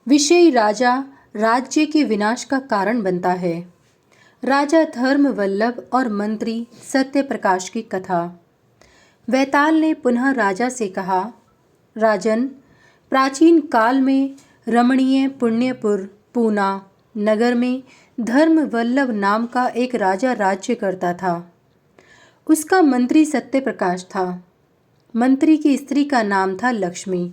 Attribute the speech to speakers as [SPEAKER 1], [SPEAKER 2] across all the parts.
[SPEAKER 1] विषयी राजा राज्य के विनाश का कारण बनता है। राजा धर्म वल्लभ और मंत्री सत्य प्रकाश की कथा। वैताल ने पुनः राजा से कहा, राजन, प्राचीन काल में रमणीय पुण्यपुर पूना नगर में धर्म वल्लभ नाम का एक राजा राज्य करता था। उसका मंत्री सत्य प्रकाश था। मंत्री की स्त्री का नाम था लक्ष्मी।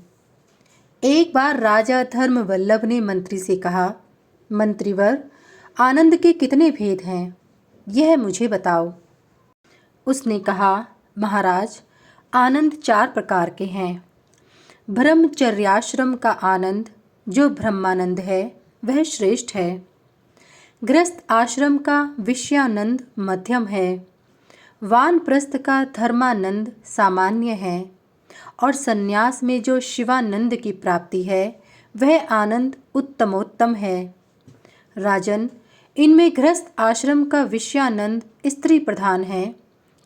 [SPEAKER 1] एक बार राजा धर्म वल्लभ ने मंत्री से कहा, मंत्रीवर, आनंद के कितने भेद हैं, यह मुझे बताओ। उसने कहा, महाराज, आनंद 4 प्रकार के हैं। ब्रह्मचर्याश्रम का आनंद, जो ब्रह्मानंद है, वह श्रेष्ठ है। गृहस्थ आश्रम का विषयानंद मध्यम है। वानप्रस्थ का धर्मानंद सामान्य है। और सन्यास में जो शिवानंद की प्राप्ति है, वह आनंद उत्तमोत्तम है। राजन, इनमें गृहस्थ आश्रम का विषयानंद स्त्री प्रधान है,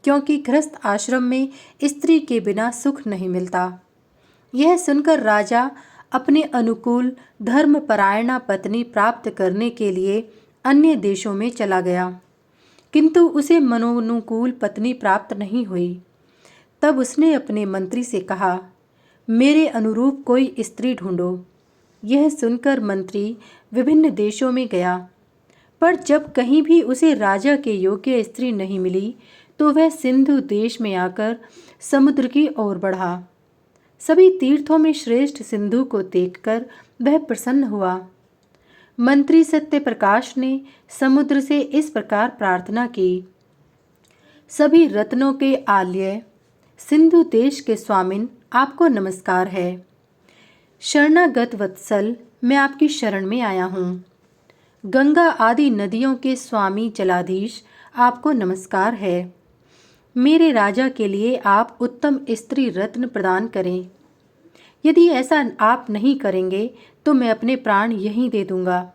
[SPEAKER 1] क्योंकि गृहस्थ आश्रम में स्त्री के बिना सुख नहीं मिलता। यह सुनकर राजा अपने अनुकूल धर्मपरायणा पत्नी प्राप्त करने के लिए अन्य देशों में चला गया, किंतु उसे मनोनुकूल पत्नी प्राप्त नहीं हुई। तब उसने अपने मंत्री से कहा, मेरे अनुरूप कोई स्त्री ढूंढो। यह सुनकर मंत्री विभिन्न देशों में गया, पर जब कहीं भी उसे राजा के योग्य स्त्री नहीं मिली, तो वह सिंधु देश में आकर समुद्र की ओर बढ़ा। सभी तीर्थों में श्रेष्ठ सिंधु को देखकर वह प्रसन्न हुआ। मंत्री सत्य प्रकाश ने समुद्र से इस प्रकार प्रार्थना की, सभी रत्नों के आलय सिंधु देश के स्वामिन, आपको नमस्कार है। शरणागत वत्सल, मैं आपकी शरण में आया हूँ। गंगा आदि नदियों के स्वामी जलाधीश, आपको नमस्कार है। मेरे राजा के लिए आप उत्तम स्त्री रत्न प्रदान करें। यदि ऐसा आप नहीं करेंगे तो मैं अपने प्राण यहीं दे दूंगा।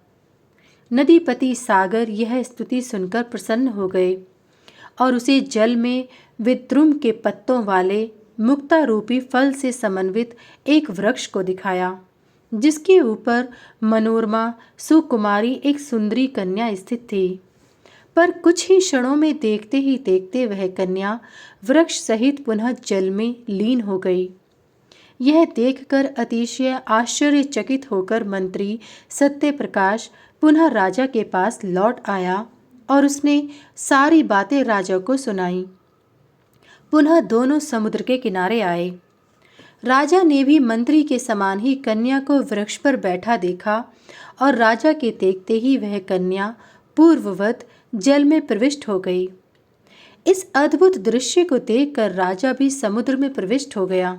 [SPEAKER 1] नदीपति सागर यह स्तुति सुनकर प्रसन्न हो गए और उसे जल में विद्रुम के पत्तों वाले मुक्ता रूपी फल से समन्वित एक वृक्ष को दिखाया, जिसके ऊपर मनोरमा सुकुमारी एक सुंदरी कन्या स्थित थी। पर कुछ ही क्षणों में देखते ही देखते वह कन्या वृक्ष सहित पुनः जल में लीन हो गई। यह देखकर अतिशय आश्चर्यचकित होकर मंत्री सत्य प्रकाश पुनः राजा के पास लौट आया और उसने सारी बातें राजा को सुनाई। पुनः दोनों समुद्र के किनारे आए। राजा ने भी मंत्री के समान ही कन्या को वृक्ष पर बैठा देखा और राजा के देखते ही वह कन्या पूर्ववत जल में प्रविष्ट हो गई। इस अद्भुत दृश्य को देखकर राजा भी समुद्र में प्रविष्ट हो गया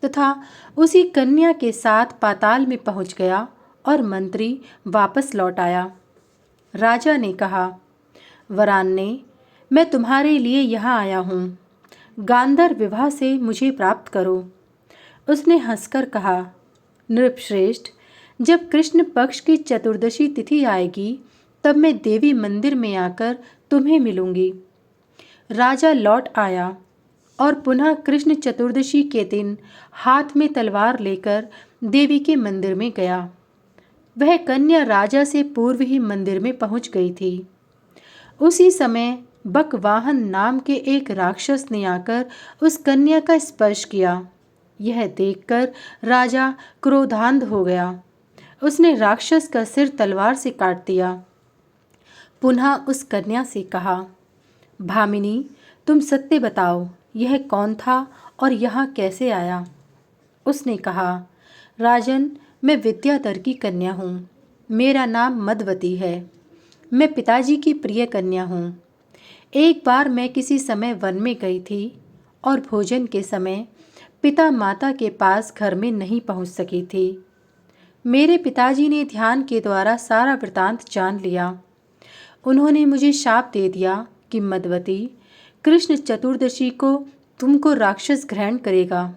[SPEAKER 1] तथा उसी कन्या के साथ पाताल में पहुंच गया और मंत्री वापस लौट आया। राजा ने कहा, वरान्ने, मैं तुम्हारे लिए यहाँ आया हूँ। गांधर विवाह से मुझे प्राप्त करो। उसने हंसकर कहा, नृपश्रेष्ठ, जब कृष्ण पक्ष की चतुर्दशी तिथि आएगी, तब मैं देवी मंदिर में आकर तुम्हें मिलूंगी। राजा लौट आया और पुनः कृष्ण चतुर्दशी के दिन हाथ में तलवार लेकर देवी के मंदिर में गया। वह कन्या राजा से पूर्व ही मंदिर में पहुंच गई थी। उसी समय बकवाहन नाम के एक राक्षस ने आकर उस कन्या का स्पर्श किया। यह देखकर राजा क्रोधांध हो गया। उसने राक्षस का सिर तलवार से काट दिया। पुनः उस कन्या से कहा, भामिनी, तुम सत्य बताओ, यह कौन था और यहाँ कैसे आया? उसने कहा, राजन, मैं विद्याधर की कन्या हूँ। मेरा नाम मदवती है। मैं पिताजी की प्रिय कन्या हूँ। एक बार मैं किसी समय वन में गई थी और भोजन के समय पिता माता के पास घर में नहीं पहुँच सकी थी। मेरे पिताजी ने ध्यान के द्वारा सारा वृतांत जान लिया। उन्होंने मुझे शाप दे दिया कि मदवती, कृष्ण चतुर्दशी को तुमको राक्षस ग्रहण करेगा।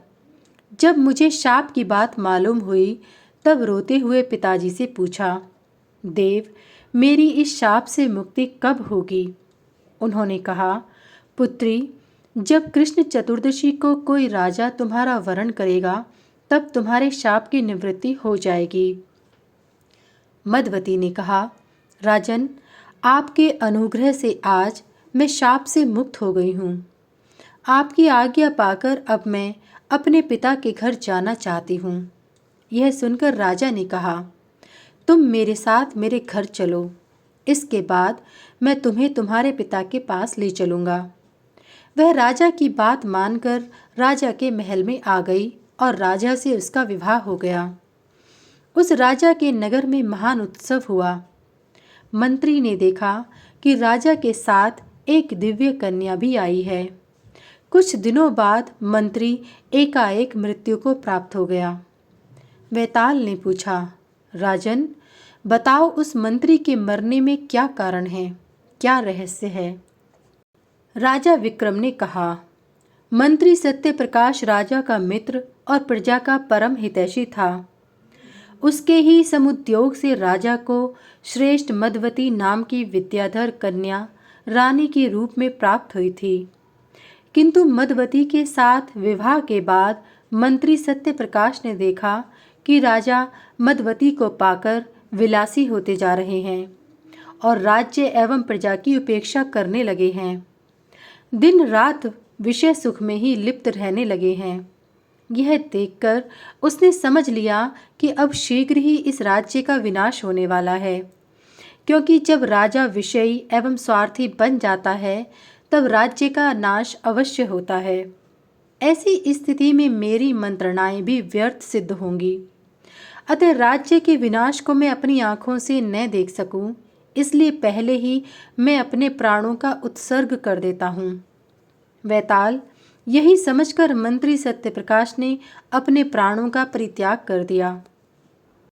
[SPEAKER 1] जब मुझे शाप की बात मालूम हुई, तब रोते हुए पिताजी से पूछा, देव, मेरी इस शाप से मुक्ति कब होगी? उन्होंने कहा, पुत्री, जब कृष्ण चतुर्दशी को कोई राजा तुम्हारा वरण करेगा, तब तुम्हारे शाप की निवृत्ति हो जाएगी। मदवती ने कहा, राजन, आपके अनुग्रह से आज मैं शाप से मुक्त हो गई हूँ। आपकी आज्ञा पाकर अब मैं अपने पिता के घर जाना चाहती हूँ। यह सुनकर राजा ने कहा, तुम मेरे साथ मेरे घर चलो, इसके बाद मैं तुम्हें तुम्हारे पिता के पास ले चलूँगा। वह राजा की बात मानकर राजा के महल में आ गई और राजा से उसका विवाह हो गया। उस राजा के नगर में महान उत्सव हुआ। मंत्री ने देखा कि राजा के साथ एक दिव्य कन्या भी आई है। कुछ दिनों बाद मंत्री एकाएक मृत्यु को प्राप्त हो गया। वैताल ने पूछा, राजन, बताओ उस मंत्री के मरने में क्या कारण है, क्या रहस्य है? राजा विक्रम ने कहा, मंत्री सत्यप्रकाश राजा का मित्र और प्रजा का परम हितैषी था। उसके ही समुद्योग से राजा को श्रेष्ठ मदवती नाम की विद्याधर कन्या रानी के रूप में प्राप्त हुई थी। किंतु मदवती के साथ विवाह के बाद मंत्री सत्यप्रकाश ने देखा कि राजा मदवती को पाकर विलासी होते जा रहे हैं और राज्य एवं प्रजा की उपेक्षा करने लगे हैं। दिन रात विषय सुख में ही लिप्त रहने लगे हैं। यह देखकर उसने समझ लिया कि अब शीघ्र ही इस राज्य का विनाश होने वाला है, क्योंकि जब राजा विषयी एवं स्वार्थी बन जाता है तब राज्य का नाश अवश्य होता है। ऐसी स्थिति में मेरी मंत्रणाएं भी व्यर्थ सिद्ध होंगी। अतः राज्य के विनाश को मैं अपनी आंखों से न देख सकूं, इसलिए पहले ही मैं अपने प्राणों का उत्सर्ग कर देता हूँ। वैताल, यही समझकर मंत्री सत्यप्रकाश ने अपने प्राणों का परित्याग कर दिया।